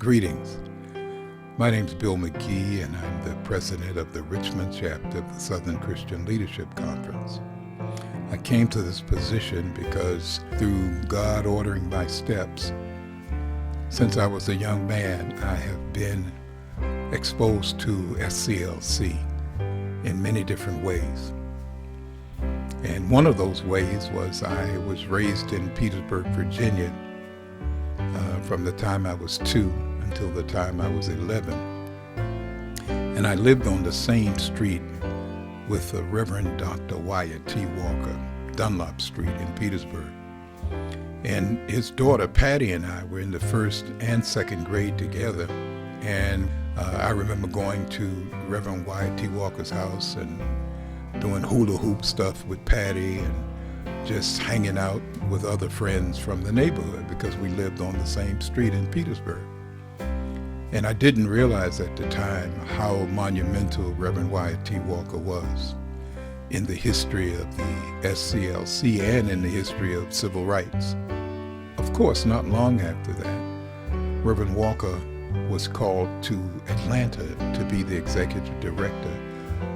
Greetings. My name is Bill McGee, and I'm the president of the Richmond chapter of the Southern Christian Leadership Conference. I came to this position because through God ordering my steps, since I was a young man, I have been exposed to SCLC in many different ways. And one of those ways was I was raised in Petersburg, Virginia, from the time I was 2 until the time I was 11. And I lived on the same street with the Reverend Dr. Wyatt T. Walker, Dunlop Street in Petersburg. And his daughter Patty and I were in the first and second grade together. And I remember going to Reverend Wyatt T. Walker's house and doing hula hoop stuff with Patty and just hanging out with other friends from the neighborhood because we lived on the same street in Petersburg. And I didn't realize at the time how monumental Reverend Wyatt T. Walker was in the history of the SCLC and in the history of civil rights. Of course, not long after that, Reverend Walker was called to Atlanta to be the executive director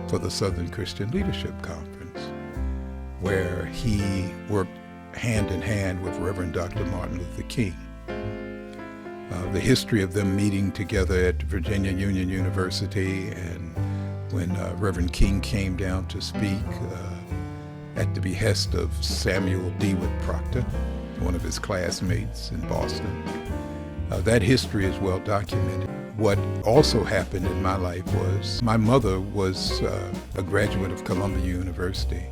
for the Southern Christian Leadership Conference, where he worked hand in hand with Reverend Dr. Martin Luther King. The history of them meeting together at Virginia Union University, and when Reverend King came down to speak at the behest of Samuel DeWitt Proctor, one of his classmates in Boston. That history is well documented. What also happened in my life was my mother was a graduate of Columbia University,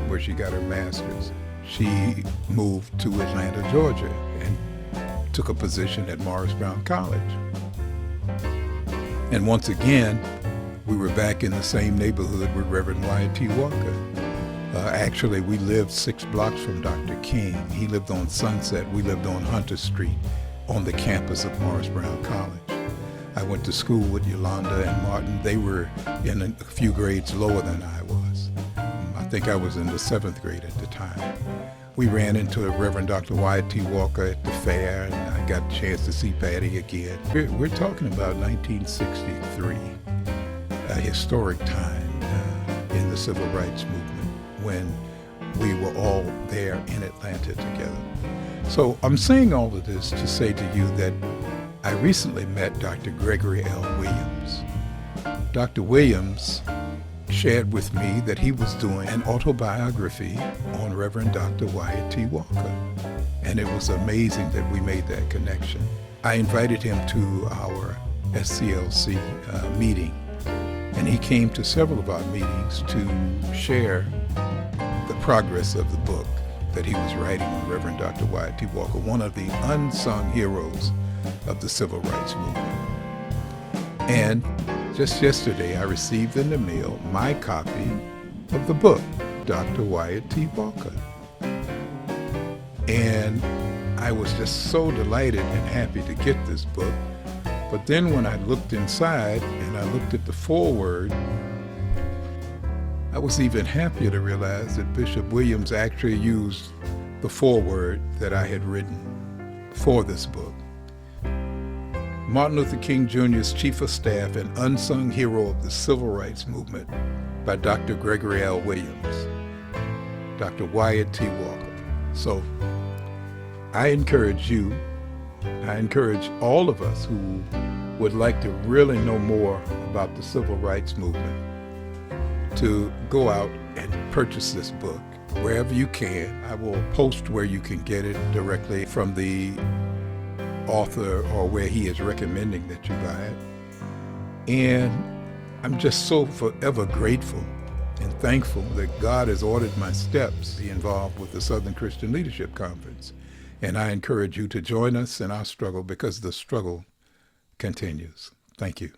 where she got her master's. She moved to Atlanta, Georgia, and took a position at Morris Brown College. And once again, we were back in the same neighborhood with Reverend Wyatt T. Walker. Actually, we lived 6 blocks from Dr. King. He lived on Sunset. We lived on Hunter Street on the campus of Morris Brown College. I went to school with Yolanda and Martin. They were in a few grades lower than I was. I think I was in the 7th grade at the time. We ran into Reverend Dr. Wyatt T. Walker at the fair, and I got a chance to see Patty again. We're talking about 1963, a historic time in the civil rights movement when we were all there in Atlanta together. So I'm saying all of this to say to you that I recently met Dr. Gregory L. Williams. Dr. Williams shared with me that he was doing an autobiography on Reverend Dr. Wyatt T. Walker. And it was amazing that we made that connection. I invited him to our SCLC meeting, and he came to several of our meetings to share the progress of the book that he was writing on Reverend Dr. Wyatt T. Walker, one of the unsung heroes of the civil rights movement. And just yesterday, I received in the mail my copy of the book, Dr. Wyatt T. Walker. And I was just so delighted and happy to get this book. But then when I looked inside and I looked at the foreword, I was even happier to realize that Bishop Williams actually used the foreword that I had written for this book. Martin Luther King Jr.'s Chief of Staff and Unsung Hero of the Civil Rights Movement by Dr. Gregory L. Williams, Dr. Wyatt T. Walker. So I encourage you, I encourage all of us who would like to really know more about the civil rights movement to go out and purchase this book wherever you can. I will post where you can get it directly from the author or where he is recommending that you buy it. And I'm just so forever grateful and thankful that God has ordered my steps to be involved with the Southern Christian Leadership Conference. And I encourage you to join us in our struggle because the struggle continues. Thank you.